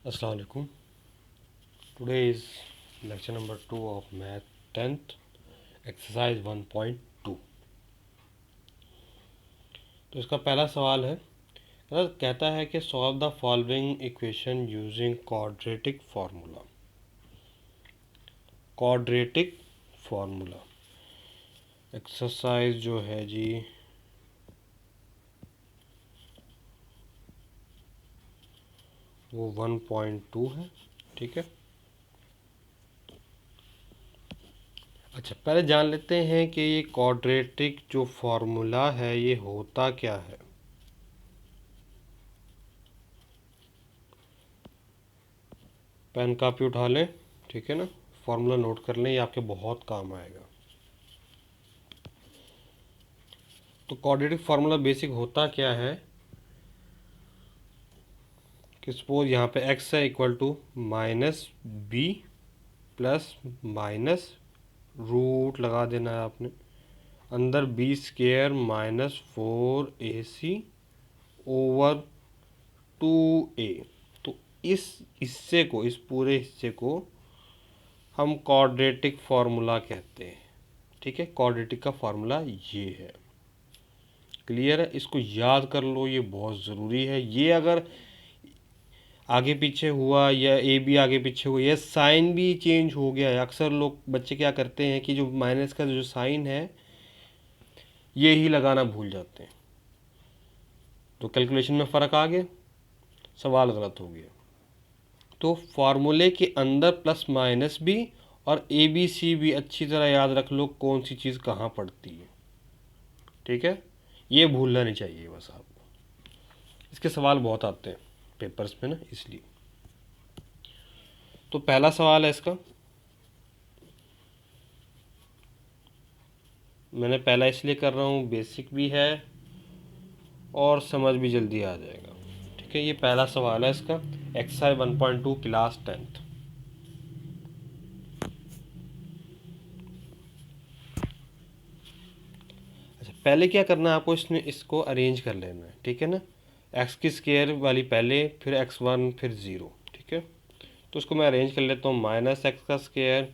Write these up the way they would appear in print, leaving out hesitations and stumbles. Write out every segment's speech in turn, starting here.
Assalamu alaikum. Today is lecture number 2 of math 10th exercise 1.2. तो इसका पहला सवाल है, कहता है कि solve the following equation using quadratic formula. Quadratic formula exercise जो है जी वो 1.2 है। ठीक है, अच्छा पहले जान लेते हैं कि ये क्वाड्रेटिक जो फार्मूला है ये होता क्या है। पेन कापी उठा लें, ठीक है ना, फार्मूला नोट कर लें, ये आपके बहुत काम आएगा। तो क्वाड्रेटिक फार्मूला बेसिक होता क्या है कि सपोज यहाँ पे x है equal to minus b plus minus root लगा देना है आपने, अंदर B square minus 4ac over 2a। तो इस हिस्से को, इस पूरे हिस्से को हम क्वाड्रेटिक फार्मूला कहते हैं। ठीक है, क्वाड्रेटिक का फार्मूला ये है। क्लियर है, इसको याद कर लो, ये बहुत ज़रूरी है। ये अगर आगे पीछे हुआ या ए बी आगे पीछे हुआ या साइन भी चेंज हो गया है, अक्सर लोग बच्चे क्या करते हैं कि जो माइनस का जो साइन है ये ही लगाना भूल जाते हैं, तो कैलकुलेशन में फ़र्क आ गया, सवाल गलत हो गया। तो फार्मूले के अंदर प्लस माइनस भी और ए बी सी भी अच्छी तरह याद रख लो कौन सी चीज़ कहाँ पड़ती है। ठीक है, ये भूलना नहीं चाहिए बस आपको, इसके सवाल बहुत आते हैं पेपर्स में ना, इसलिए। तो पहला सवाल है इसका, मैंने पहला इसलिए कर रहा हूँ बेसिक भी है और समझ भी जल्दी आ जाएगा। ठीक है, ये पहला सवाल है इसका, एक्सरसाइज 1.2 क्लास 10th। अच्छा पहले क्या करना है आपको, इसको अरेंज कर लेना है। ठीक है ना, एक्स की स्क्वायर वाली पहले, फिर x1 फिर 0। ठीक है, तो उसको मैं अरेंज कर लेता हूँ। माइनस एक्स का स्क्वायर,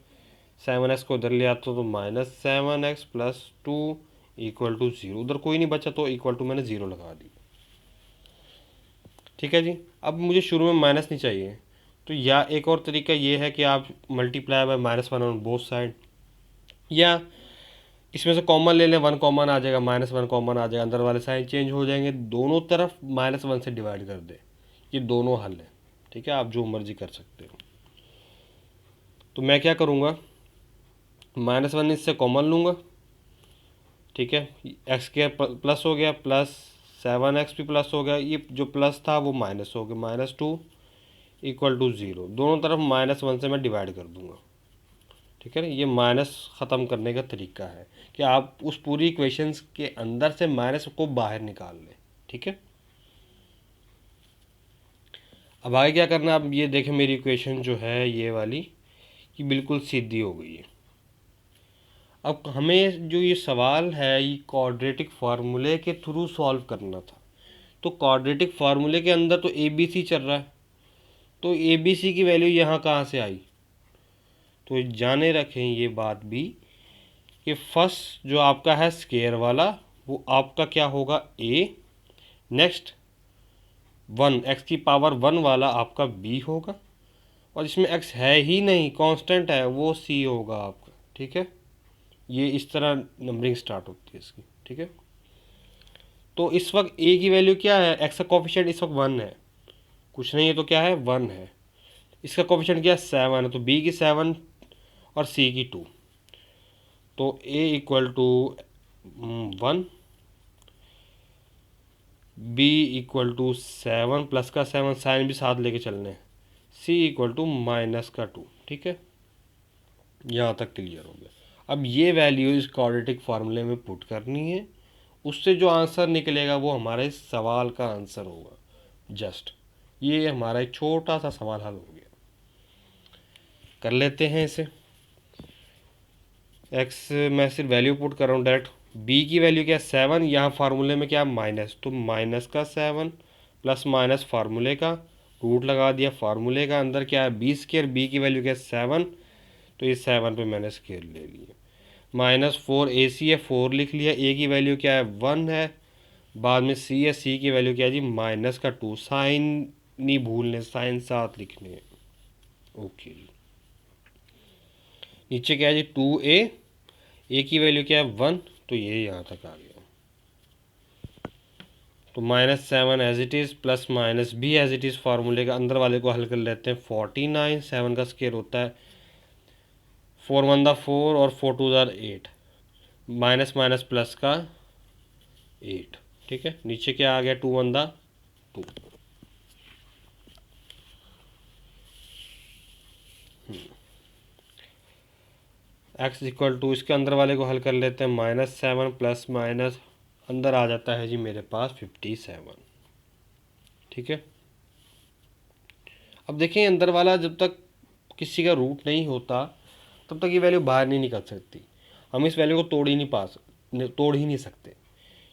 7x को उधर ले आता हूँ तो minus 7x plus 2 equal to 0। उधर कोई नहीं बचा तो इक्वल टू मैंने 0 लगा दी। ठीक है जी, अब मुझे शुरू में माइनस नहीं चाहिए, तो या एक और तरीका ये है कि आप multiply by -1 on both side, या इसमें से कॉमन ले लें, 1 कॉमन आ जाएगा, -1 कॉमन आ जाएगा, अंदर वाले साइन चेंज हो जाएंगे, दोनों तरफ -1 से डिवाइड कर दे। ये दोनों हल है। ठीक है, आप जो मर्जी कर सकते हो। तो मैं क्या करूँगा, -1 इससे कॉमन लूँगा। ठीक है, एक्स के प्लस हो गया, प्लस 7x भी प्लस हो गया, ये जो प्लस था वो माइनस हो गया, -2 इक्वल टू 0। दोनों तरफ -1 से मैं डिवाइड कर दूंगा। ठीक है ना, ये माइनस ख़त्म करने का तरीका है कि आप उस पूरी इक्वेशंस के अंदर से माइनस को बाहर निकाल लें। ठीक है, अब आगे क्या करना है, अब ये देखें मेरी इक्वेशन जो है ये वाली कि बिल्कुल सीधी हो गई है। अब हमें जो ये सवाल है ये क्वाड्रेटिक फार्मूले के थ्रू सॉल्व करना था। तो क्वाड्रेटिक फार्मूले के अंदर तो ए बी सी चल रहा है, तो ए बी सी की वैल्यू यहाँ कहाँ से आई। तो जाने रखें ये बात भी कि फर्स्ट जो आपका है स्क्वायर वाला वो आपका क्या होगा ए, नेक्स्ट 1 एक्स की पावर 1 वाला आपका बी होगा, और इसमें एक्स है ही नहीं, कांस्टेंट है, वो सी होगा आपका। ठीक है, ये इस तरह नंबरिंग स्टार्ट होती है इसकी। ठीक है, तो इस वक्त ए की वैल्यू क्या है, एक्स का कोफिशिएंट इस वक्त 1 है, कुछ नहीं है तो क्या है 1 है, इसका कोफिशिएंट क्या है 7 है, तो बी की 7 और सी की 2, तो A equal to 1, B equal to 7 plus का 7 साइन भी साथ लेके चलने हैं, सी इक्वल टू माइनस का 2। ठीक है, यहाँ तक क्लियर हो गया। अब ये वैल्यू इस क्वाड्रेटिक फार्मूले में पुट करनी है, उससे जो आंसर निकलेगा वो हमारे सवाल का आंसर होगा। जस्ट ये हमारा एक छोटा सा सवाल हल हो गया। कर लेते हैं इसे। एक्स मैं सिर्फ वैल्यू पुट कर रहा हूँ डायरेक्ट, बी की वैल्यू क्या है 7, यहाँ फार्मूले में क्या माइनस, तो माइनस का 7 प्लस माइनस फार्मूले का रूट लगा दिया फार्मूले का, अंदर क्या है बी स्केयर, बी की वैल्यू क्या है 7, तो ये 7 पे मैंने स्केयर ले लिया। -4 ए सी है, 4 लिख लिया, ए की वैल्यू क्या है 1 है, बाद में सी है, सी की वैल्यू क्या है जी -2, साइन नहीं भूलने, साइन साथ लिखने हैं। ओके जी, नीचे क्या है जी 2a, ए की वैल्यू क्या है 1, तो ये यहाँ तक आ गया। तो -7 as it is plus minus b as it is, फार्मूले का अंदर वाले को हल कर लेते हैं। 49, 7 का स्केयर होता है 4 1 4 और 4 2 8, माइनस माइनस प्लस का 8। ठीक है, नीचे क्या आ गया 2 1 2। एक्स इक्वल टू, इसके अंदर वाले को हल कर लेते हैं, -7 प्लस माइनस अंदर आ जाता है जी मेरे पास 57। ठीक है, अब देखें अंदर वाला जब तक किसी का रूट नहीं होता तब तक ये वैल्यू बाहर नहीं निकल सकती, हम इस वैल्यू को तोड़ ही नहीं सकते।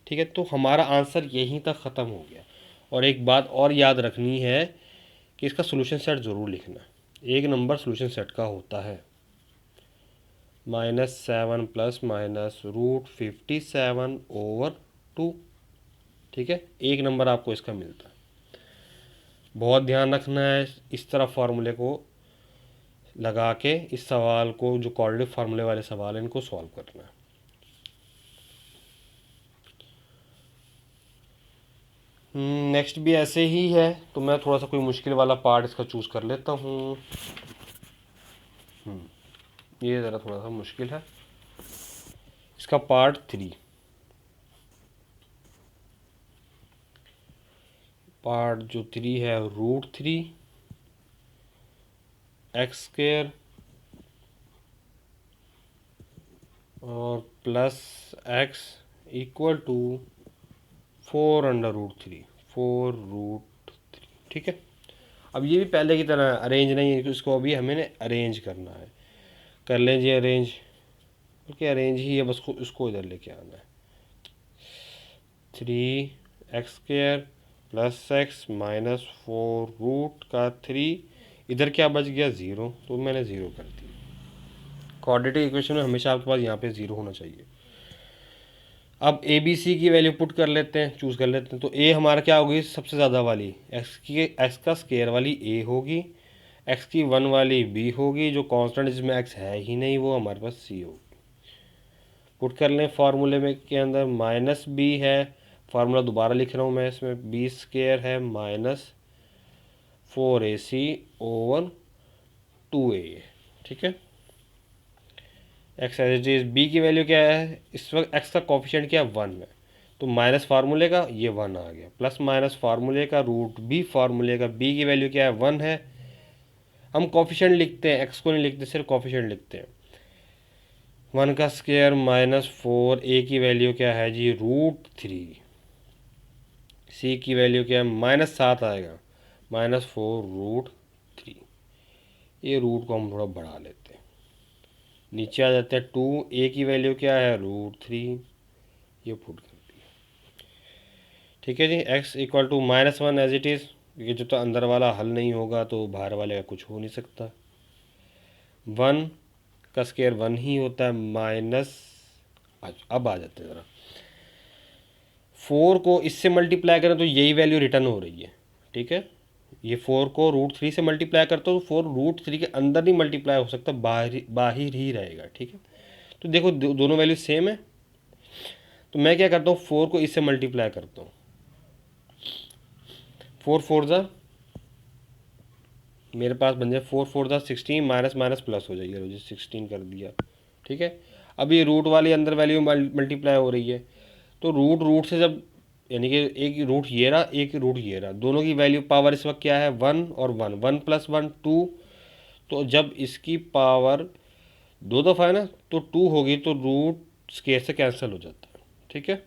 ठीक है, तो हमारा आंसर यहीं तक ख़त्म हो गया। और एक बात और याद रखनी है कि इसका सोल्यूशन सेट ज़रूर लिखना। एक नंबर सोल्यूशन सेट का होता है -7 प्लस माइनस √57/2। ठीक है, एक नंबर आपको इसका मिलता है। बहुत ध्यान रखना है, इस तरह फार्मूले को लगा के इस सवाल को, जो कोऑर्डिनेट फार्मूले वाले सवाल हैं, इनको सॉल्व करना है। नेक्स्ट भी ऐसे ही है, तो मैं थोड़ा सा कोई मुश्किल वाला पार्ट इसका चूज़ कर लेता हूँ। ये ज़रा थोड़ा सा मुश्किल है, इसका पार्ट 3। पार्ट जो 3 है √3 x² और प्लस x इक्वल टू 4√3, 4√3। ठीक है, अब ये भी पहले की तरह अरेंज नहीं है, इसको अभी हमें अरेंज करना है। कर लें जी अरेंज, ओके अरेंज ही है, बस उसको इधर लेके आना है। 3x² प्लस x -4√3, इधर क्या बच गया 0, तो मैंने 0 कर दिया। क्वाड्रेटिक इक्वेशन में हमेशा आपके पास यहाँ पे 0 होना चाहिए। अब ए बी सी की वैल्यू पुट कर लेते हैं, चूज़ कर लेते हैं। तो ए हमारा क्या होगी, सबसे ज़्यादा वाली एक्स का स्केयर वाली ए होगी, एक्स की 1 वाली बी होगी, जो कांस्टेंट जिसमें एक्स है ही नहीं वो हमारे पास सी होगी। पुट कर लें फार्मूले में के अंदर, -b है, फार्मूला दोबारा लिख रहा हूँ मैं इसमें, b² है -4ac/2a। ठीक है, x as it is, b की वैल्यू क्या है, इस वक्त एक्स का कोफिशिएंट क्या है 1 है, तो माइनस फार्मूले का ये 1 आ गया, प्लस माइनस फार्मूले का √b फार्मूले का, बी की वैल्यू क्या है 1 है। हम कोफिशिएंट लिखते हैं, एक्स को नहीं लिखते, सिर्फ कोफिशिएंट लिखते हैं। 1 का स्क्वायर -4, ए की वैल्यू क्या है जी √3, सी की वैल्यू क्या है -7 आएगा, -4√3। ये रूट को हम थोड़ा बढ़ा लेते हैं, नीचे आ जाते हैं 2, ए की वैल्यू क्या है √3, ये पुट कर दिया। ठीक है जी, x equal to -1 as it is, क्योंकि जो तो अंदर वाला हल नहीं होगा तो बाहर वाले का कुछ हो नहीं सकता। 1 का स्क्वायर 1 ही होता है, माइनस, अब आ जाते हैं ज़रा, 4 को इससे मल्टीप्लाई करें तो यही वैल्यू रिटर्न हो रही है। ठीक है, ये 4 को √3 से मल्टीप्लाई करता हूँ तो 4 √3 के अंदर नहीं मल्टीप्लाई हो सकता, बाहर ही रहेगा। ठीक है, तो देखो दोनों वैल्यू सेम है, तो मैं क्या करता हूँ 4 को इससे मल्टीप्लाई करता हूँ, 4 4 ज़ा, मेरे पास बन जाए 4 4 ज़ा 16, माइनस माइनस प्लस हो जाएगी, मुझे 16 कर दिया। ठीक है, अब ये रूट वाली अंदर वैल्यू मल्टीप्लाई हो रही है, तो रूट से जब, यानी कि एक रूट ये रहा, एक रूट ये रहा, दोनों की वैल्यू पावर इस वक्त क्या है 1 और 1, 1 + 1 2, तो जब इसकी पावर 2 दफ़ा है ना तो 2 होगी, तो रूट स्क्वायर से कैंसिल हो जाता है। ठीक है,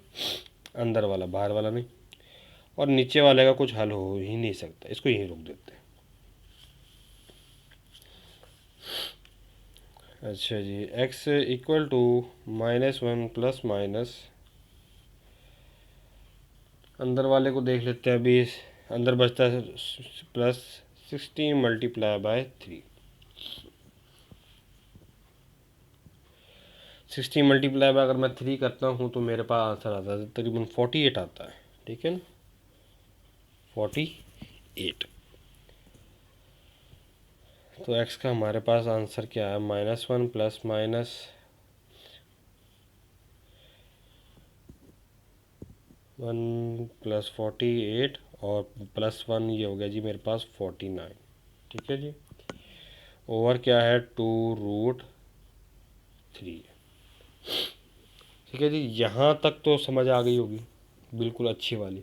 अंदर वाला बाहर वाला नहीं, और नीचे वाले का कुछ हल हो ही नहीं सकता, इसको यहीं रोक देते हैं। अच्छा जी, x equal to -1 plus minus, अंदर वाले को देख लेते हैं अभी, अंदर बचता है plus 16 multiply by 3। 16 multiply by अगर मैं 3 करता हूँ तो मेरे पास आंसर आता है तकरीबन 48 आता है। ठीक है ना, 48। तो एक्स का हमारे पास आंसर क्या है, -1 प्लस माइनस 1 प्लस 48 और +1 ये हो गया जी मेरे पास 49। ठीक है जी, ओवर क्या है 2√3। ठीक है जी, यहाँ तक तो समझ आ गई होगी, बिल्कुल अच्छी वाली।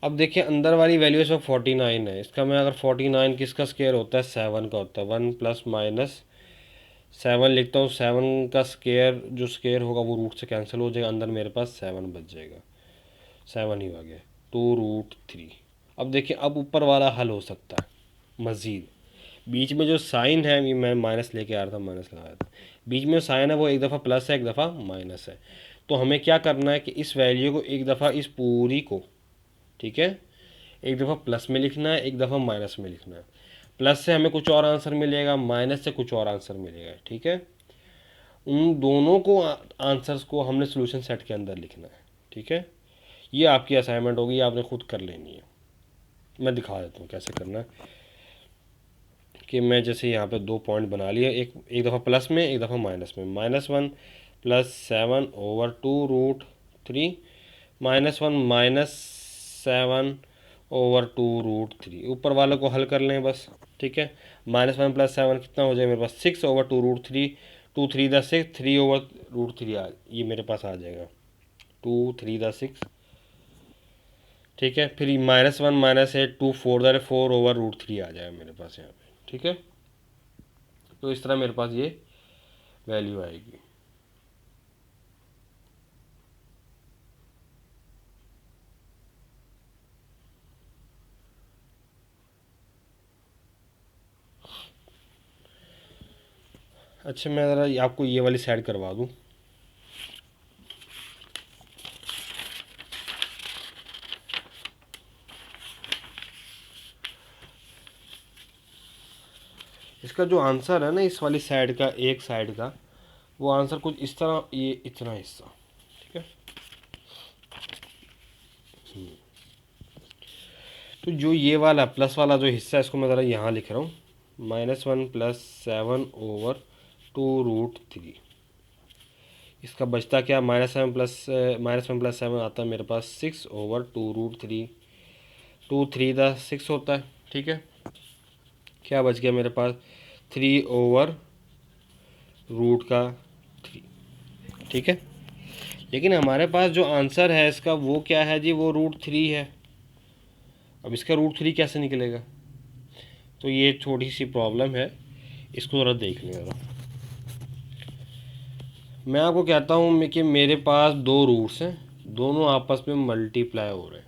अब देखिए अंदर वाली वैल्यू इसमें 49 है, इसका मैं अगर 49 किसका स्क्वायर होता है, 7 का होता है। 1 प्लस माइनस 7 लिखता हूँ, 7 का स्क्वायर जो स्क्वायर होगा वो रूट से कैंसिल हो जाएगा, अंदर मेरे पास 7 बच जाएगा, 7 ही हो गया 2√3। अब देखिए अब ऊपर वाला हल हो सकता है मज़ीद। बीच में जो साइन है ये मैं माइनस लेके आ रहा था, माइनस लगाया था। बीच में साइन है वो एक दफ़ा प्लस है एक दफ़ा माइनस है। तो हमें क्या करना है कि इस वैल्यू को एक दफ़ा इस पूरी को, ठीक है, एक दफ़ा प्लस में लिखना है, एक दफ़ा माइनस में लिखना है। प्लस से हमें कुछ और आंसर मिलेगा, माइनस से कुछ और आंसर मिलेगा। ठीक है, उन दोनों को आंसर्स को हमने सोल्यूशन सेट के अंदर लिखना है। ठीक है, ये आपकी असाइनमेंट होगी, आपने खुद कर लेनी है। मैं दिखा देता हूँ कैसे करना है। कि मैं जैसे यहाँ पे 2 पॉइंट बना लिया, एक एक दफ़ा प्लस में एक दफ़ा माइनस में। -1 प्लस 7 ओवर 2√3, -1 माइनस 7 ओवर 2√3। ऊपर वाले को हल कर लें बस। ठीक है, -1 प्लस 7 कितना हो जाएगा मेरे पास, 6 ओवर 2√3। 2 3 × 6, 3 ओवर √3 ये मेरे पास आ जाएगा, 2 3 × 6। ठीक है, फिर -1 -8 2 4 ओवर √3 आ जाएगा मेरे पास यहाँ पे। ठीक है, तो इस तरह मेरे पास ये वैल्यू आएगी। अच्छा मैं ज़रा आपको ये वाली साइड करवा दूँ। इसका जो आंसर है ना इस वाली साइड का, एक साइड का, वो आंसर कुछ इस तरह, ये इतना हिस्सा। ठीक है, तो जो ये वाला प्लस वाला जो हिस्सा है इसको मैं ज़रा यहाँ लिख रहा हूँ, -1 प्लस 7 ओवर 2√3। इसका बचता क्या, -1 प्लस 7 आता है मेरे पास 6 ओवर 2√3। 2 3 × 6 होता है। ठीक है, क्या बच गया मेरे पास, 3 ओवर √3। ठीक है, लेकिन हमारे पास जो आंसर है इसका वो क्या है जी, वो √3 है। अब इसका √3 कैसे निकलेगा, तो ये थोड़ी सी प्रॉब्लम है, इसको ज़रा देख लें ज़रा। मैं आपको कहता हूँ कि मेरे पास दो रूट्स हैं, दोनों आपस में मल्टीप्लाई हो रहे हैं।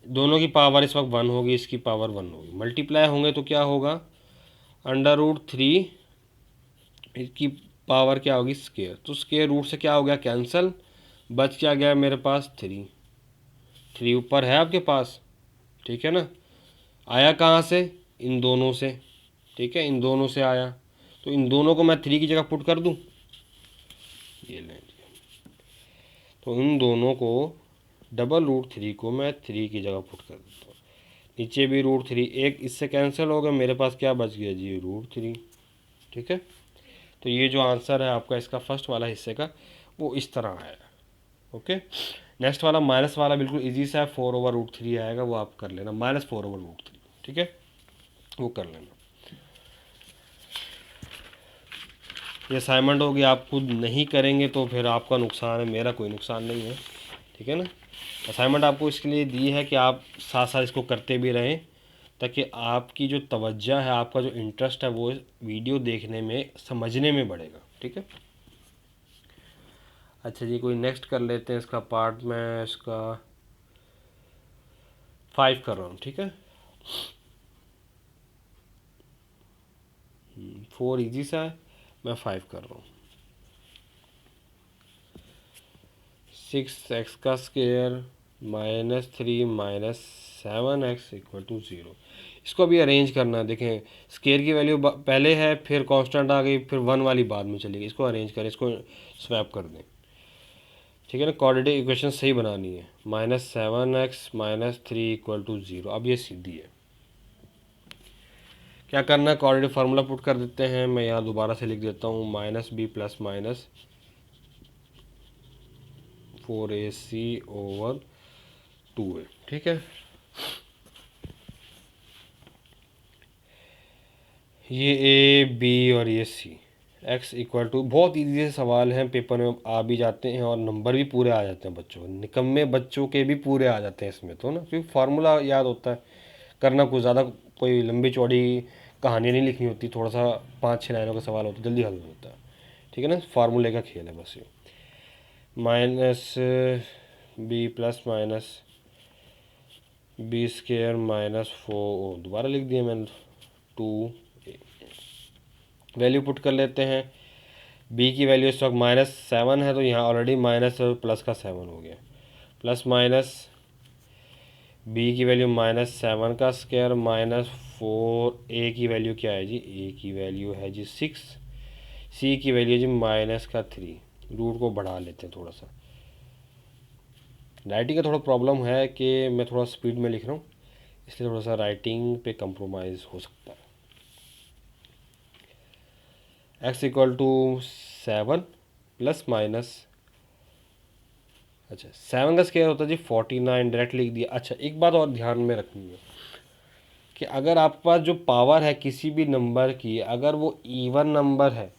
दोनों की पावर इस वक्त 1 होगी, इसकी पावर 1 होगी, मल्टीप्लाई होंगे तो क्या होगा, √3 इसकी पावर क्या होगी स्केयर, तो स्केयर रूट से क्या हो गया कैंसिल, बच क्या गया मेरे पास 3। 3 ऊपर है आपके पास। ठीक है ना, आया कहाँ से, इन दोनों से। ठीक है, इन दोनों से आया, तो इन दोनों को मैं 3 की जगह पुट कर दूं, ये लें। तो इन दोनों को √3 को मैं 3 की जगह पुट कर देता हूँ, नीचे भी √3, एक इससे कैंसिल हो गया, मेरे पास क्या बच गया जी √3। ठीक है, तो ये जो आंसर है आपका इसका फर्स्ट वाला हिस्से का वो इस तरह है। ओके, नेक्स्ट वाला माइनस वाला बिल्कुल इजी सा है, 4 ओवर √3 आएगा, वो आप कर लेना, -4 ओवर √3। ठीक है, वो कर लेना। ये असाइनमेंट होगी, आप खुद नहीं करेंगे तो फिर आपका नुकसान है, मेरा कोई नुकसान नहीं है। ठीक है ना, असाइनमेंट आपको इसके लिए दी है कि आप साथ साथ इसको करते भी रहें, ताकि आपकी जो तवज्जो है, आपका जो इंटरेस्ट है वो वीडियो देखने में समझने में बढ़ेगा। ठीक है, अच्छा जी, कोई नेक्स्ट कर लेते हैं इसका पार्ट, मैं इसका 5 कर रहा हूँ। ठीक है, 4 इजी सा है, मैं 5 कर रहा हूँ। 6x का स्क्वायर -3 -7x इक्वल टू 0। इसको अभी अरेंज करना है। देखें स्केयर की वैल्यू पहले है, फिर कांस्टेंट आ गई, फिर 1 वाली बाद में चली गई। इसको अरेंज करें, इसको स्वैप कर दें। ठीक है ना, क्वाड्रेटिक इक्वेशन सही बनानी है। -7x -3 equal to 0। अब ये सीधी है। क्या करना है, क्वाड्रेटिक फार्मूला पुट कर देते हैं। मैं यहाँ दोबारा से लिख देता हूँ -b प्लस माइनस 4ac/2a। ठीक है, ये ए बी और ये सी। x इक्वल टू, बहुत ईजी से सवाल हैं, पेपर में आ भी जाते हैं और नंबर भी पूरे आ जाते हैं बच्चों को। निकम्मे बच्चों के भी पूरे आ जाते हैं इसमें तो ना, क्योंकि फार्मूला याद होता है। करना कुछ ज़्यादा कोई लंबी चौड़ी कहानी नहीं लिखनी होती, थोड़ा सा 5-6 लाइनों का सवाल होता है, जल्दी हल होता है। ठीक है ना, फार्मूले का खेल है बस ये। -b प्लस माइनस b² -4, दोबारा लिख दिया मैंने 2। वैल्यू पुट कर लेते हैं। b की वैल्यू इस वक्त -7 है, तो यहाँ ऑलरेडी माइनस और प्लस का 7 हो गया। प्लस माइनस b की वैल्यू -7 का स्क्वायर -4। a की वैल्यू क्या है जी, a की वैल्यू है जी 6। c की वैल्यू जी -3। रूट को बढ़ा लेते हैं थोड़ा सा। राइटिंग का थोड़ा प्रॉब्लम है कि मैं थोड़ा स्पीड में लिख रहा हूँ, इसलिए थोड़ा सा राइटिंग पे कंप्रोमाइज़ हो सकता है। x equal to 7 plus minus, अच्छा 7 का स्क्वायर होता है जी 49, डायरेक्ट लिख दिया। अच्छा एक बात और ध्यान में रखनी है कि अगर आपके पास जो पावर है किसी भी नंबर की, अगर वो इवन नंबर है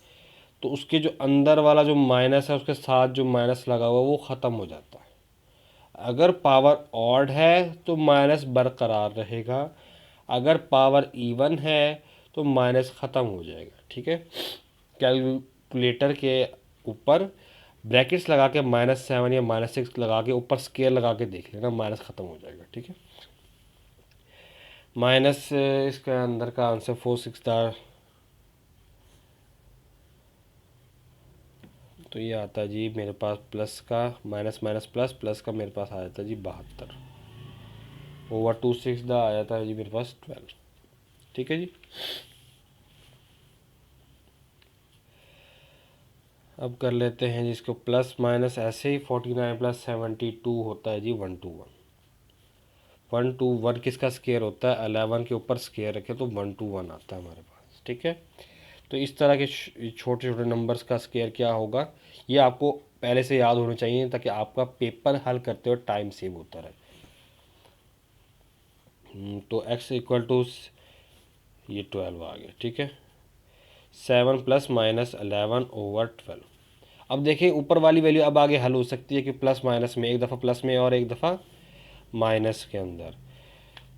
तो उसके जो अंदर वाला जो माइनस है उसके साथ जो माइनस लगा हुआ वो ख़त्म हो जाता है। अगर पावर ऑड है तो माइनस बरकरार रहेगा, अगर पावर इवन है तो माइनस ख़त्म हो जाएगा। ठीक है, कैलकुलेटर के ऊपर ब्रैकेट्स लगा के -7 या -6 लगा के ऊपर स्केयर लगा के देख लेना, माइनस ख़त्म हो जाएगा। ठीक है, माइनस इसका अंदर का आंसर 4/6, तो ये आता है जी मेरे पास प्लस का माइनस माइनस प्लस प्लस का मेरे पास आ जाता है जी 72/2/6 आ जाता है जी मेरे पास 12। ठीक है जी, अब कर लेते हैं जिसको प्लस माइनस ऐसे ही। 49 + 72 होता है जी 121। 121 किसका स्केयर होता है, 11 के ऊपर स्केयर रखे तो 121 आता है हमारे पास। ठीक है, तो इस तरह के छोटे छोटे नंबर्स का स्केयर क्या होगा ये आपको पहले से याद होना चाहिए, ताकि आपका पेपर हल करते हुए टाइम सेव होता रहे। तो x इक्वल टू ये 12 आ गया। ठीक है, 7 + -11/12। अब देखें ऊपर वाली वैल्यू अब आगे हल हो सकती है कि प्लस माइनस में, एक दफ़ा प्लस में और एक दफ़ा माइनस के अंदर।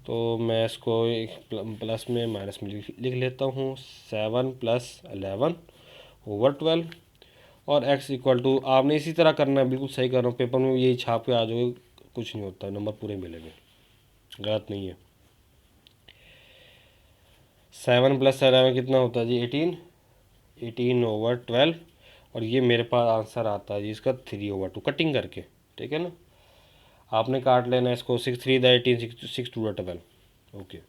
तो मैं इसको एक प्लस में माइनस में लिख लेता हूँ। 7 + 11/12 और x इक्वल टू, आपने इसी तरह करना है, बिल्कुल सही कर रहा हूँ, पेपर में यही छाप के आ जाओगे, कुछ नहीं होता, नंबर पूरे मिलेंगे, गलत नहीं है। 7 + 11 कितना होता है जी 18, 18/12 और ये मेरे पास आंसर आता है जी इसका 3/2 कटिंग करके। ठीक है ना, आपने काट लेना इसको, 6×3 = 18, 6×2 = 12। ओके,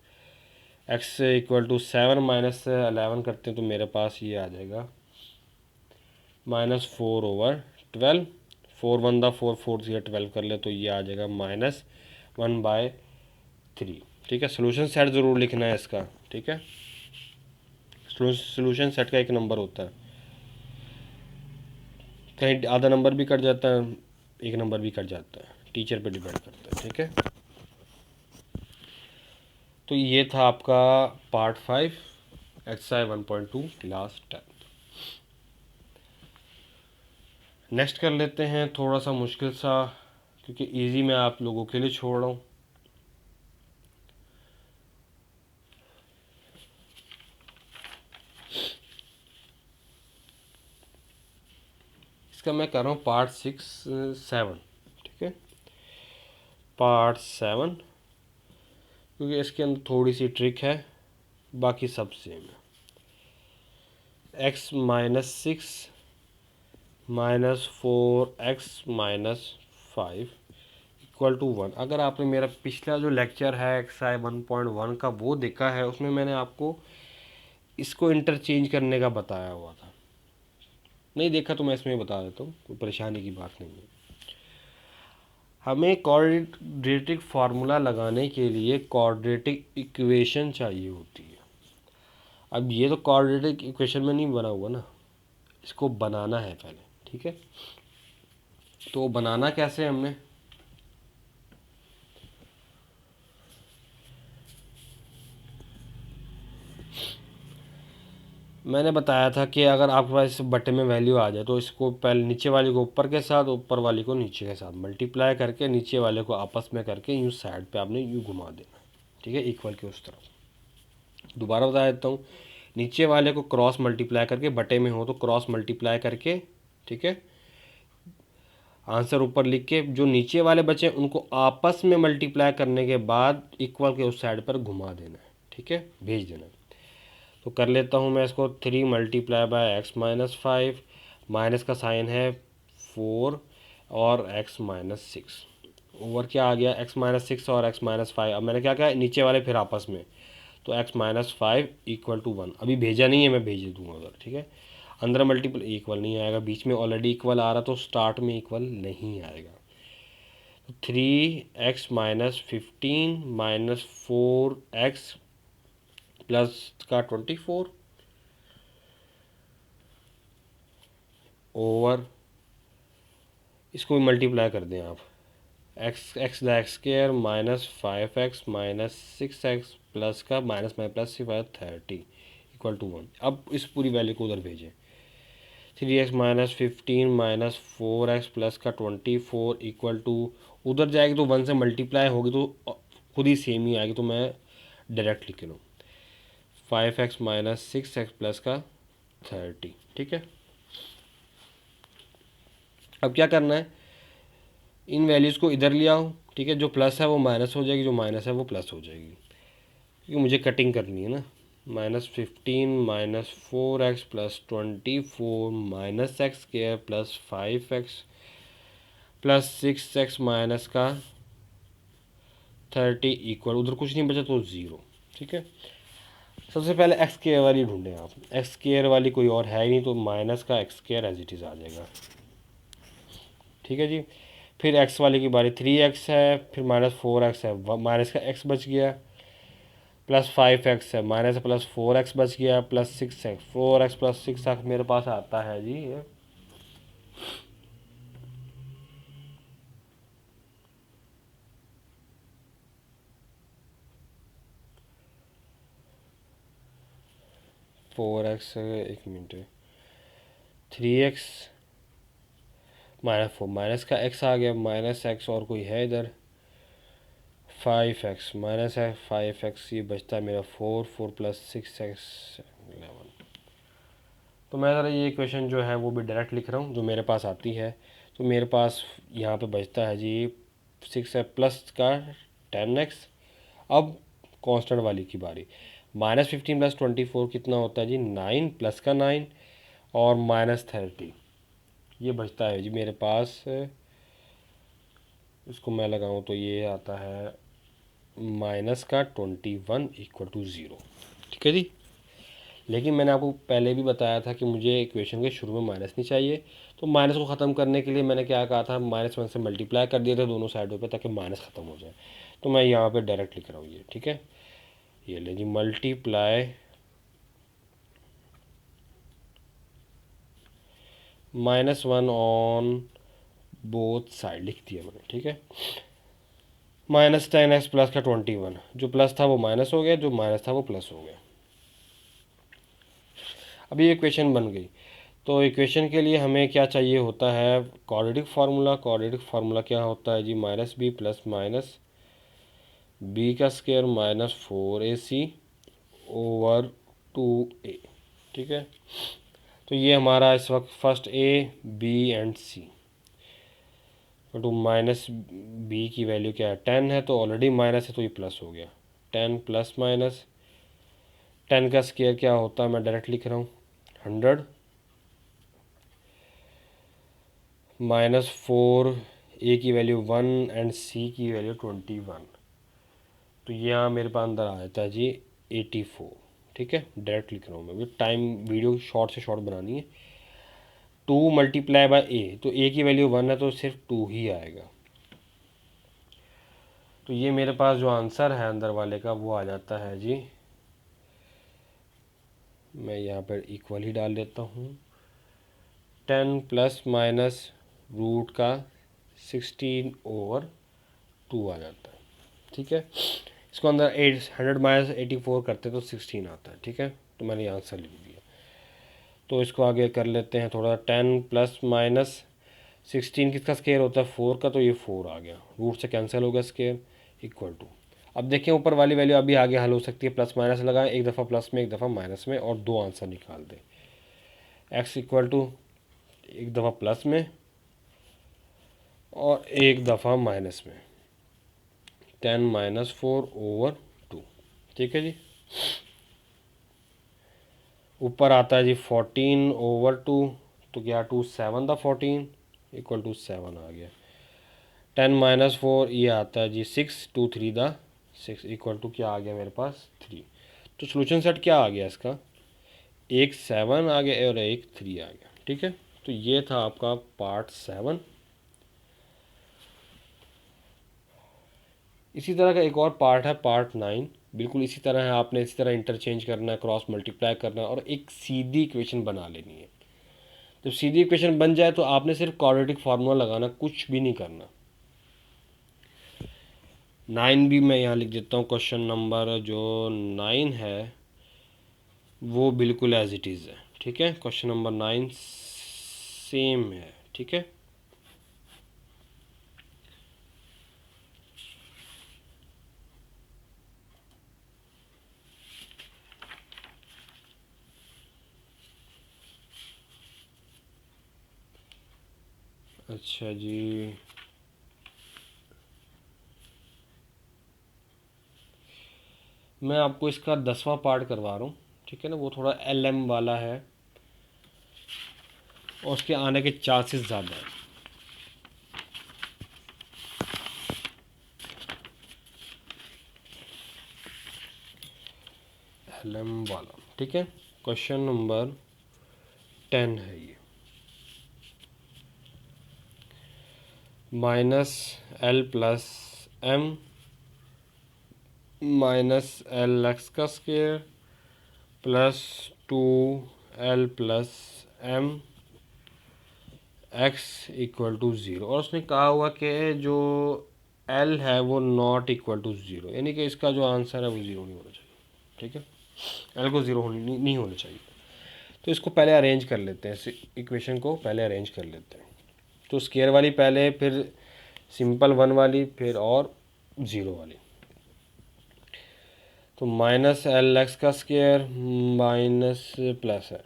x इक्वल टू 7 - 11 करते हैं तो मेरे पास ये आ जाएगा -4/12। 4 × 1 = 4, 4 × 12 कर ले तो ये आ जाएगा -1/3। ठीक है, सोल्यूशन सेट ज़रूर लिखना है इसका। ठीक है, सोल्यूशन सेट का एक नंबर होता है, कहीं आधा नंबर भी कट जाता है, एक नंबर भी कट जाता है, टीचर पे डिपेंड करता है। ठीक है, तो ये था आपका पार्ट 5 एक्सरसाइज 1.2 क्लास 10। नेक्स्ट कर लेते हैं थोड़ा सा मुश्किल सा, क्योंकि इजी मैं आप लोगों के लिए छोड़ रहा हूँ। इसका मैं कर रहा हूँ पार्ट 6-7। ठीक है, पार्ट 7, क्योंकि इसके अंदर थोड़ी सी ट्रिक है, बाकी सब सेम है। x - 6 - 4x - 5 equal to 1। अगर आपने मेरा पिछला जो लेक्चर है एक्सआई 1.1 का वो देखा है, उसमें मैंने आपको इसको इंटरचेंज करने का बताया हुआ था। नहीं देखा तो मैं इसमें बता देता हूँ, कोई परेशानी की बात नहीं है। हमें क्वाड्रेटिक फार्मूला लगाने के लिए क्वाड्रेटिक इक्वेशन चाहिए होती है। अब ये तो क्वाड्रेटिक इक्वेशन में नहीं बना हुआ ना, इसको बनाना है पहले, ठीक है। तो बनाना कैसे हमने, मैंने बताया था कि अगर आपके पास इस बटे में वैल्यू आ जाए तो इसको पहले नीचे वाली को ऊपर के साथ, ऊपर वाली को नीचे के साथ मल्टीप्लाई करके नीचे वाले को आपस में करके यूँ साइड पे आपने यूँ घुमा देना, ठीक है, इक्वल के उस तरफ। दोबारा बता देता हूँ, नीचे वाले को क्रॉस मल्टीप्लाई करके, बटे में हो तो क्रॉस मल्टीप्लाई करके, ठीक है, आंसर ऊपर लिख के जो नीचे वाले बचे उनको आपस में मल्टीप्लाई करने के बाद इक्वल के उस साइड पर घुमा देना है, ठीक है, भेज देना है। तो कर लेता हूँ मैं इसको, 3 multiply by x minus 5, minus का साइन है 4 और एक्स माइनस 6 ओवर क्या आ गया, एक्स माइनस 6 और एक्स माइनस 5। अब मैंने क्या कहा, नीचे वाले फिर आपस में, तो एक्स माइनस 5 इक्वल टू 1। अभी भेजा नहीं है, मैं भेज दूँगा उधर, ठीक है। अंदर मल्टीपल इक्वल नहीं आएगा, बीच में ऑलरेडी इक्वल आ रहा तो स्टार्ट में इक्वल नहीं आएगा। तो 3x minus 15 minus 4x plus का 24 ओवर, इसको भी मल्टीप्लाई कर दें आप, x the x square minus 5x minus 6x plus का minus minus plus 30 equal to 1। अब इस पूरी वैल्यू को उधर भेजें, 3x minus 15 minus 4x plus का 24 इक्वल टू, उधर जाएगी तो 1 से मल्टीप्लाई होगी तो खुद ही सेम ही आएगी, तो मैं डायरेक्ट लिख लूँ 5x माइनस 6x प्लस का 30, ठीक है। अब क्या करना है, इन वैल्यूज़ को इधर ले आओ, ठीक है, जो प्लस है वो माइनस हो जाएगी, जो माइनस है वो प्लस हो जाएगी, क्योंकि मुझे कटिंग करनी है ना। -15 minus 4x plus 24 minus x square plus 5x plus 6x minus का 30 इक्वल, उधर कुछ नहीं बचा तो 0, ठीक है। सबसे पहले एक्स स्क्वायर वाली ढूंढें आप, एक्स स्क्वायर वाली कोई और है ही नहीं, तो माइनस का x square as it is आ जाएगा, ठीक है जी। फिर एक्स वाले की बारी, 3x है, फिर -4x है, माइनस का x बच गया, प्लस 5x है, माइनस प्लस 4x बच गया, plus 6x, 4x plus 6x मेरे पास आता है जी ये, फोर एक्स, एक मिनट, 3x -4, माइनस का x आ गया, माइनस x और कोई है इधर, 5x माइनस है 5x, ये बचता है मेरा 4 प्लस 6x 11। तो मैं ज़रा ये इक्वेशन जो है वो भी डायरेक्ट लिख रहा हूँ जो मेरे पास आती है। तो मेरे पास यहाँ पे बचता है जी 6 है प्लस का 10x। अब कांस्टेंट वाली की बारी, -15 प्लस 24 कितना होता है जी 9 प्लस का 9 और -30, ये बचता है जी मेरे पास, इसको मैं लगाऊं तो ये आता है माइनस का 21 इक्वल टू 0, ठीक है जी। लेकिन मैंने आपको पहले भी बताया था कि मुझे इक्वेशन के शुरू में माइनस नहीं चाहिए, तो माइनस को ख़त्म करने के लिए मैंने क्या कहा था, -1 से मल्टीप्लाई कर दिया था दोनों साइडों पे ताकि माइनस ख़त्म हो जाए। तो मैं यहाँ पे डायरेक्ट लिख रहा हूँ ये, ठीक है। ये ले जी मल्टीप्लाई -1 ऑन बोथ साइड लिख दिया मैंने, ठीक है। -10x प्लस का 21, जो प्लस था वो माइनस हो गया, जो माइनस था वो प्लस हो गया। अभी ये इक्वेशन बन गई। तो इक्वेशन के लिए हमें क्या चाहिए होता है, क्वाड्रेटिक फार्मूला। क्वाड्रेटिक फार्मूला क्या होता है जी, -b प्लस माइनस b का स्क्वायर -4ac ओवर 2a, ठीक है। तो ये हमारा इस वक्त first a b and c, तो माइनस b की वैल्यू क्या है 10 है, तो ऑलरेडी माइनस है तो ये प्लस हो गया, 10 प्लस माइनस 10 का स्क्वायर क्या होता है, मैं डायरेक्ट लिख रहा हूँ 100 -4 ए की वैल्यू 1 एंड सी की वैल्यू 21। तो यहाँ मेरे पास अंदर आ जाता है जी 84। ठीक है, डायरेक्ट लिख रहा हूँ मैं, टाइम वीडियो शॉर्ट से शॉर्ट बनानी है। 2 मल्टीप्लाई बाय ए, तो ए की वैल्यू 1 है तो सिर्फ 2 ही आएगा। तो ये मेरे पास जो आंसर है अंदर वाले का वो आ जाता है जी, मैं यहाँ पर इक्वल ही डाल देता हूँ, 10 प्लस माइनस रूट का 16/2 आ जाता है। ठीक है, इसको अंदर 100 माइनस 84 करते तो 16 आता है। ठीक है, तो मैंने ये आंसर लिख दिया। तो इसको आगे कर लेते हैं थोड़ा, 10 प्लस माइनस 16 किसका स्केयर होता है, 4 का, तो ये 4 आ गया, रूट से कैंसिल हो गया स्केयर, इक्वल टू। अब देखें ऊपर वाली वैल्यू अभी आगे हल हो सकती है, प्लस माइनस लगाएं, एक दफ़ा प्लस में एक दफ़ा माइनस में और दो आंसर निकाल दें। एक्स इक्वल टू एक दफ़ा प्लस में और एक दफ़ा माइनस में, 10 माइनस 4/2। ठीक है जी, ऊपर आता है जी 14/2, तो क्या 2 7 द 14 इक्वल टू 7 आ गया। 10 माइनस 4 ये आता है जी 6, 2 3 द 6 इक्वल टू क्या आ गया मेरे पास 3। तो सोल्यूशन सेट क्या आ गया इसका, एक 7 आ गया और एक 3 आ गया। ठीक है, तो ये था आपका पार्ट 7। इसी तरह का एक और पार्ट है पार्ट 9, बिल्कुल इसी तरह है, आपने इसी तरह इंटरचेंज करना है, क्रॉस मल्टीप्लाई करना है और एक सीधी इक्वेशन बना लेनी है। जब सीधी इक्वेशन बन जाए तो आपने सिर्फ क्वाड्रेटिक फार्मूला लगाना, कुछ भी नहीं करना। 9 भी मैं यहाँ लिख देता हूँ, क्वेश्चन नंबर जो 9 है वो बिल्कुल एज इट इज़ है। ठीक है, क्वेश्चन नंबर 9 सेम है। ठीक है, अच्छा जी, मैं आपको इसका 10वां पार्ट करवा रहा हूँ। ठीक है ना, वो थोड़ा LM वाला है और उसके आने के चांसेस ज़्यादा है। LM वाला, ठीक है, क्वेश्चन नंबर 10 है ये। -L+M -LX का square +2L+M x equal to 0, और उसने कहा हुआ कि जो L है वो नॉट इक्वल टू 0, यानी कि इसका जो आंसर है वो 0 नहीं होना चाहिए। ठीक है, L को 0 नहीं होना चाहिए। तो इसको पहले अरेंज कर लेते हैं, इक्वेशन को पहले अरेंज कर लेते हैं। तो स्केयर वाली पहले, फिर सिंपल 1 वाली, फिर और 0 वाली। तो -LX का स्केयर माइनस प्लस है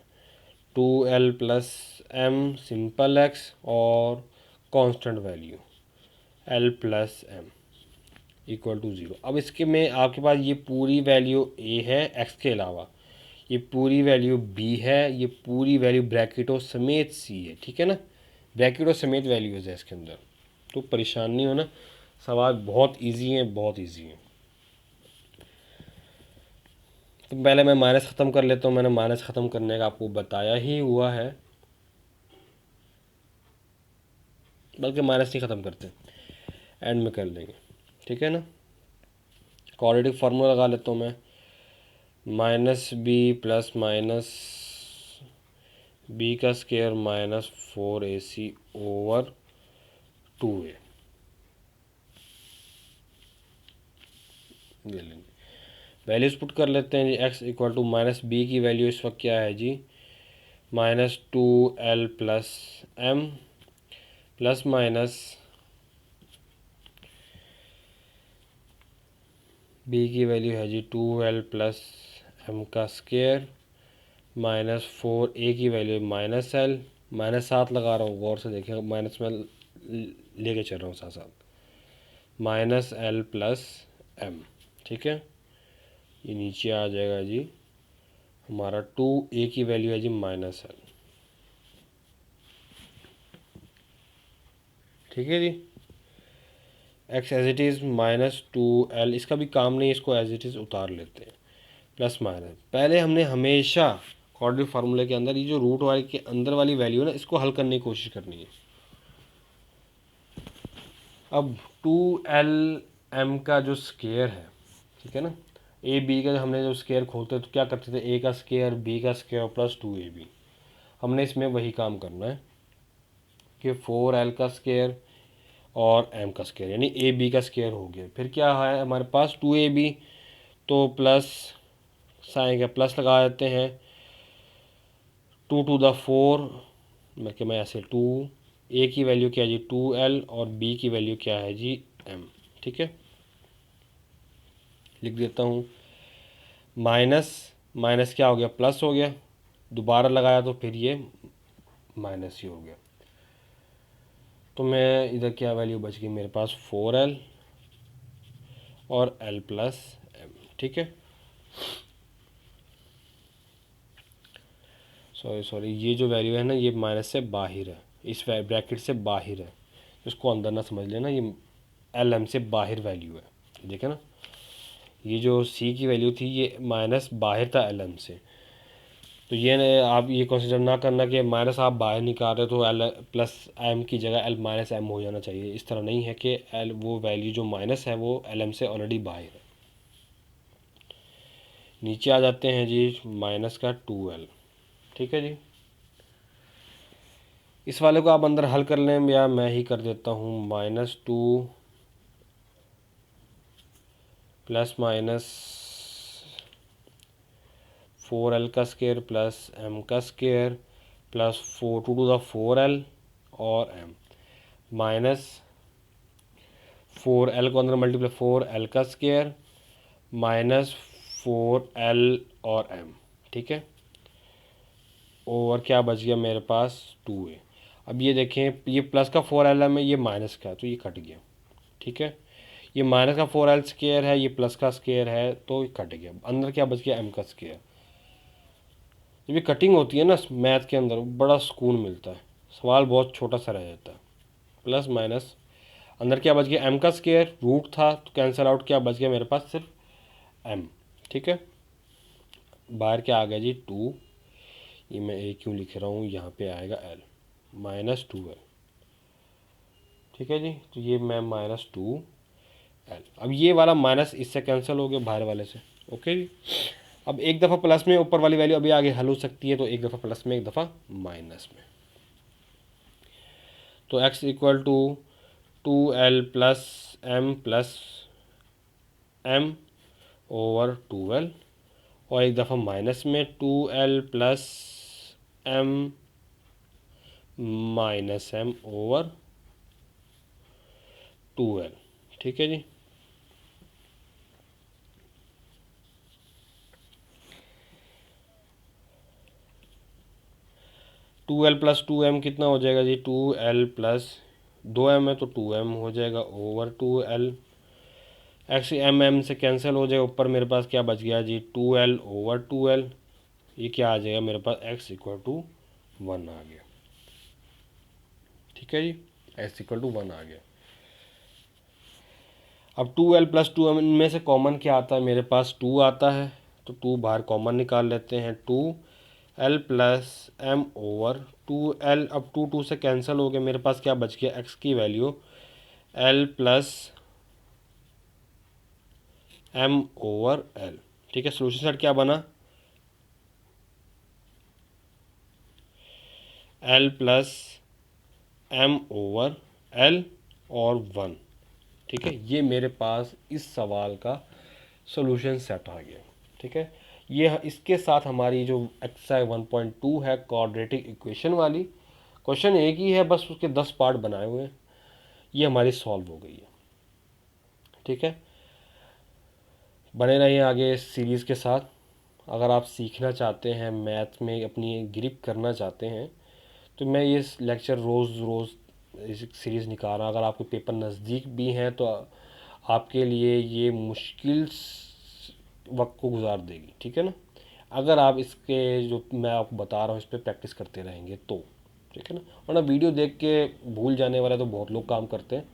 2L+M सिंपल x और constant value L+M equal to 0। अब इसके में आपके पास ये पूरी वैल्यू a है x के अलावा, ये पूरी वैल्यू b है, ये पूरी वैल्यू ब्रैकेटों समेत c है। ठीक है ना, ब्रैकेटों समेत वैल्यूज़ है इसके अंदर, तो परेशान नहीं होना, सवाल बहुत इजी है, बहुत इजी है। तो पहले मैं माइनस ख़त्म कर लेता हूँ, मैंने माइनस ख़त्म करने का आपको बताया ही हुआ है, बल्कि माइनस नहीं ख़त्म करते, एंड में कर लेंगे। ठीक है ना, क्वाड्रेटिक फार्मूला लगा लेता हूँ मैं, -b प्लस माइनस b का स्क्वायर -4ac/2a ले लेंगे। वैल्यूज़ पुट कर लेते हैं जी, x इक्वल टू -b की वैल्यू इस वक्त क्या है जी, -2L+M प्लस माइनस b की वैल्यू है जी 2L+M का स्क्वायर -4a की वैल्यू -L, -7 लगा रहा हूँ, गौर से देखें, माइनस में लेके चल रहा हूँ साथ साथ, -L+M। ठीक है, ये नीचे आ जाएगा जी हमारा 2a की वैल्यू है जी -L। ठीक है जी, x as it is minus 2l, इसका भी काम नहीं, इसको एज इट इज़ उतार लेते हैं, प्लस माइनस। पहले हमने हमेशा क्वाड्रेटिक फार्मूले के अंदर ये जो रूट वाले के अंदर वाली वैल्यू है ना, इसको हल करने की कोशिश करनी है। अब 2lm का जो स्केयर है, ठीक है ना, ए बी का हमने जो स्केयर खोलते तो क्या करते थे, ए का स्केयर बी का स्केयर प्लस 2ab। हमने इसमें वही काम करना है कि 4l का स्केयर और m का स्केयर, यानी ए बी का स्केयर हो गया। फिर क्या है हमारे पास 2ab, तो प्लस साइन का प्लस लगा देते हैं, 2 to the 4, मैं ऐसे 2, ए की वैल्यू क्या है जी 2l और बी की वैल्यू क्या है जी m, ठीक है। लिख देता हूँ, माइनस माइनस क्या हो गया, प्लस हो गया, दोबारा लगाया तो फिर ये माइनस ही हो गया। तो मैं इधर क्या वैल्यू बच गई मेरे पास, 4l और l प्लस m, ठीक है। सॉरी ये जो वैल्यू है ना, ये माइनस से बाहर है, इस ब्रैकेट से बाहर है, इसको अंदर ना समझ लेना, ये एल एम से बाहर वैल्यू है, देखे ना, ये जो सी की वैल्यू थी ये माइनस बाहर था एल एम से। तो ये आप ये कंसिडर ना करना कि माइनस आप बाहर निकाल रहे हो तो एल प्लस एम की जगह एल माइनस एम हो जाना चाहिए। इस तरह नहीं है कि एल वो वैल्यू जो माइनस है वो एल एम से ऑलरेडी बाहर है। नीचे आ जाते हैं जी माइनस का 2l, ठीक है जी। इस वाले को आप अंदर हल कर लें या मैं ही कर देता हूँ, -2 प्लस माइनस 4l का स्केयर प्लस m का square plus 2 to the 4l और m, माइनस 4l को अंदर मल्टीप्लाई 4l का स्केयर माइनस 4l और m, ठीक है। और क्या बच गया मेरे पास 2a। अब ये देखें, ये प्लस का 4l है, ये माइनस का है, तो ये कट गया, ठीक है। ये माइनस का 4l स्केयर है, ये प्लस का स्केयर है, तो ये कट गया। अंदर क्या बच गया, m का स्केयर। जब ये कटिंग होती है ना मैथ के अंदर, बड़ा सुकून मिलता है, सवाल बहुत छोटा सा रह जाता है। प्लस माइनस, अंदर क्या बच गया, m का स्केयर, रूट था तो कैंसिल आउट, क्या बच गया मेरे पास, सिर्फ m, ठीक है। बाहर क्या आ गया जी 2, ये मैं a क्यों लिख रहा हूँ, यहाँ पे आएगा l, -2l, ठीक है जी। तो ये मैं -2l, अब ये वाला माइनस इससे कैंसिल हो गया बाहर वाले से, ओके जी। अब एक दफ़ा प्लस में ऊपर वाली वैल्यू अभी आगे हल हो सकती है, तो एक दफ़ा प्लस में एक दफ़ा माइनस में। तो x equal to 2l plus m over 2l, और एक दफ़ा माइनस में 2l plus m minus m over 2l, ठीक है जी। टू एल प्लस 2m कितना हो जाएगा जी, 2l प्लस 2m है तो 2m हो जाएगा ओवर 2l, एक्स m से कैंसिल हो जाएगा, ऊपर मेरे पास क्या बच गया जी 2l ओवर 2l, ये क्या आ जाएगा मेरे पास x इक्वल टू 1 आ गया, ठीक है जी, x इक्वल टू 1 आ गया। अब 2l प्लस 2m में से कॉमन क्या आता है, मेरे पास 2 आता है, तो 2 बाहर कॉमन निकाल लेते हैं, 2l plus m over 2l, अब 2 से कैंसिल हो गया, मेरे पास क्या बच गया, x की value l plus m over l, ठीक है। सोल्यूशन सेट क्या बना, l plus m over l और 1, ठीक है। ये मेरे पास इस सवाल का सॉल्यूशन सेट आ गया, ठीक है। ये इसके साथ हमारी जो एक्सरसाइज 1.2 है क्वाड्रेटिक इक्वेशन वाली, क्वेश्चन एक ही है, बस उसके 10 पार्ट बनाए हुए हैं, ये हमारी सॉल्व हो गई है, ठीक है। बने रहिए आगे इस सीरीज़ के साथ। अगर आप सीखना चाहते हैं मैथ में, अपनी ग्रिप करना चाहते हैं, तो मैं ये लेक्चर रोज़ रोज़ इस सीरीज़ निकाल रहा हूँ। अगर आपके पेपर नज़दीक भी हैं तो आपके लिए ये मुश्किल वक्त को गुजार देगी, ठीक है ना। अगर आप इसके जो मैं आपको बता रहा हूँ इस पर प्रैक्टिस करते रहेंगे तो, ठीक है ना। वरना वीडियो देख के भूल जाने वाले तो बहुत लोग काम करते हैं,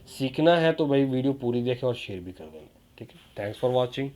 सीखना है तो भाई वीडियो पूरी देखें और शेयर भी कर देना। ठीक है, थैंक्स फॉर वॉचिंग।